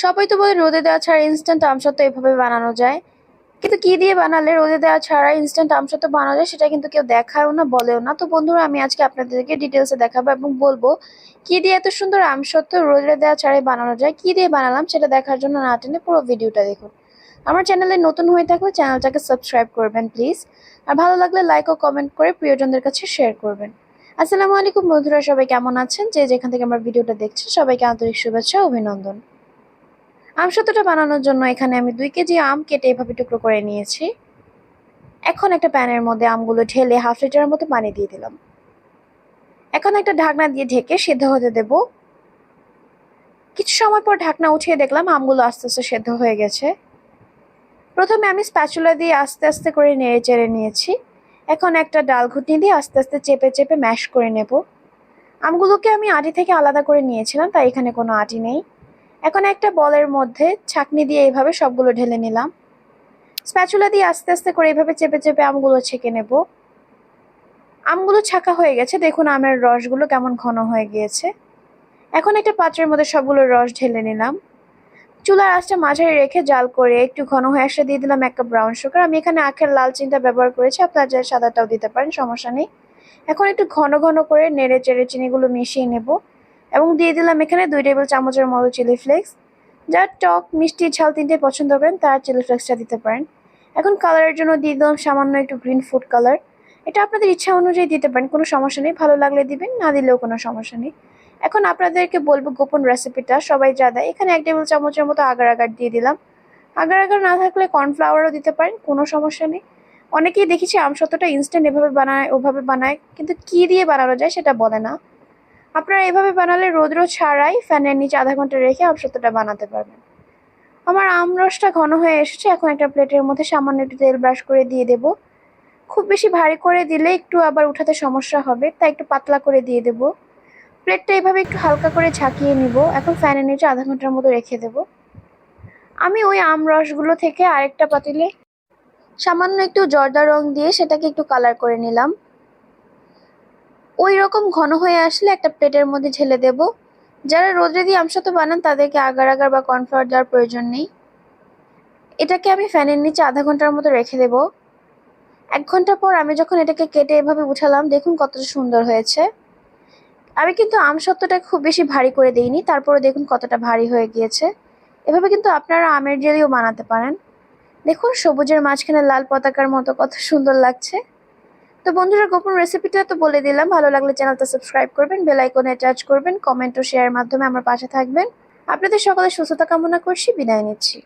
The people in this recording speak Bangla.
সবাই তো বলে রোদে দেওয়া ছাড়া ইনস্ট্যান্ট আমসত্ত্ব এভাবে বানানো যায়, কিন্তু কি দিয়ে বানালে রোদে দেওয়া ছাড়া ইনস্ট্যান্ট আমসত্ত্ব বানানো যায় সেটা কিন্তু কেউ দেখায়ও না, বলেও না। তো বন্ধুরা, আমি আজকে আপনাদেরকে ডিটেলসে দেখাবো এবং বলবো কি দিয়ে এত সুন্দর আমসত্ত্ব রোদে দেওয়া ছাড়াই বানানো যায়। কি দিয়ে বানালাম সেটা দেখার জন্য না টেনে পুরো ভিডিওটা দেখুন। আমার চ্যানেলে নতুন হয়ে থাকলে চ্যানেলটাকে সাবস্ক্রাইব করবেন প্লিজ, আর ভালো লাগলে লাইক ও কমেন্ট করে প্রিয়জনদের কাছে শেয়ার করবেন। আসসালামু আলাইকুম বন্ধুরা, সবাই কেমন আছেন? যে যেখান থেকে আমার ভিডিওটা দেখছেন সবাইকে আন্তরিক শুভেচ্ছা ও অভিনন্দন। আমসত্ত্বটা বানানোর জন্য এখানে আমি 2 কেজি আম কেটে এভাবে টুকরো করে নিয়েছি। এখন একটা প্যানের মধ্যে আমগুলো ঢেলে হাফ লিটারের মতো পানি দিয়ে দিলাম। এখন একটা ঢাকনা দিয়ে ঢেকে সিদ্ধ হতে দেব। কিছু সময় পর ঢাকনা উঠিয়ে দেখলাম আমগুলো আস্তে আস্তে সেদ্ধ হয়ে গেছে। প্রথমে আমি স্প্যাচুলা দিয়ে আস্তে আস্তে করে নেড়ে চেড়ে নিয়েছি। এখন একটা ডাল ঘুটনি দিয়ে আস্তে আস্তে চেপে চেপে ম্যাশ করে নেব। আমগুলোকে আমি আটি থেকে আলাদা করে নিয়েছিলাম, তাই এখানে কোনো আটি নেই। এখন একটা বলের মধ্যে ছাঁকনি দিয়ে এইভাবে সবগুলো ঢেলে নিলাম। স্প্যাচুলা দিয়ে আস্তে আস্তে করে এইভাবে চেপে চেপে আমগুলো ছেঁকে নেব। আমগুলো ছাঁকা হয়ে গেছে, দেখুন আমের রসগুলো কেমন ঘন হয়ে গিয়েছে। এখন একটা পাত্রের মধ্যে সবগুলো রস ঢেলে নিলাম। চুলার আঁচটা মাঝারি রেখে জাল করে একটু ঘন হয়ে আসলে দিয়ে দিলাম 1 কাপ ব্রাউন সুগার। আমি এখানে আখের লাল চিনিটা ব্যবহার করেছি, আপনারা চাইলে সাদাটাও দিতে পারেন, সমস্যা নেই। এখন একটু ঘন ঘন করে নেড়ে চেড়ে চিনিগুলো মিশিয়ে নেব এবং দিয়ে দিলাম এখানে 2 টেবিল চামচের মতো চিলি ফ্লেক্স। যারা টক মিষ্টি ঝাল তিনটে পছন্দ করেন তারা চিলি ফ্লেক্সটা দিতে পারেন। এখন কালারের জন্য দিয়ে দিলাম সামান্য একটু গ্রিন ফুড কালার। এটা আপনাদের ইচ্ছা অনুযায়ী দিতে পারেন, কোনো সমস্যা নেই, ভালো লাগলে দিবেন, না দিলেও কোনো সমস্যা নেই। এখন আপনাদেরকে বলবো গোপন রেসিপিটা সবাই যা দেয়। এখানে 1 টেবিল চামচের মতো আগার আগার দিয়ে দিলাম। আগার আগার না থাকলে কর্নফ্লাওয়ারও দিতে পারেন, কোনো সমস্যা নেই। অনেকেই দেখেছি আমসত্ত্বটা ইনস্ট্যান্ট এভাবে বানায় ওভাবে বানায়, কিন্তু কি দিয়ে বানানো যায় সেটা বলে না। আপনারা এভাবে বানালে রোদ্র ছাড়াই ফ্যানের নিচে আধা ঘন্টা রেখে আমসত্ত্বটা বানাতে পারবেন। আমার আমরসটা ঘন হয়ে এসেছে। এখন একটা প্লেটের মধ্যে সামান্য একটু তেল ব্রাশ করে দিয়ে দেব। খুব বেশি ভারী করে দিলে একটু আবার উঠাতে সমস্যা হবে, তাই একটু পাতলা করে দিয়ে দেব। প্লেটটা এভাবে একটু হালকা করে ঝাঁকিয়ে নিব। এখন ফ্যানের নিচে আধা ঘন্টার মতো রেখে দেব। আমি ওই আমরসগুলো থেকে আরেকটা পাতিলে সামান্য একটু জর্দা রং দিয়ে সেটাকে একটু কালার করে নিলাম। ওই রকম ঘন হয়ে আসলে একটা প্লেটের মধ্যে ঢেলে দেব। যারা রোদে দিয়ে আমসত্ত্ব বানান তাদেরকে আগার আগার বা কর্নফ্লাওয়ার দেওয়ার প্রয়োজন নেই। এটাকে আমি ফ্যানের নিচে আধা ঘন্টার মতো রেখে দেব। 1 ঘন্টা পর আমি যখন এটাকে কেটে এভাবে উঠালাম, দেখুন কতটা সুন্দর হয়েছে। আমি কিন্তু আমসত্ত্বটা খুব বেশি ভারী করে দেইনি, তারপরে দেখুন কতটা ভারী হয়ে গিয়েছে। এভাবে কিন্তু আপনারা আমের জেলিও বানাতে পারেন। দেখুন সবুজের মাঝখানে লাল পতাকার মতো কত সুন্দর লাগছে। তো বন্ধুরা, গোপন রেসিপিটা তো বলে দিলাম। ভালো লাগলে চ্যানেলটা সাবস্ক্রাইব করবেন, বেল আইকনে টাচ করবেন, কমেন্ট ও শেয়ারের মাধ্যমে আমার পাশে থাকবেন। আপনাদের সকলের সুস্থতা কামনা করছি, বিদায় নিচ্ছি।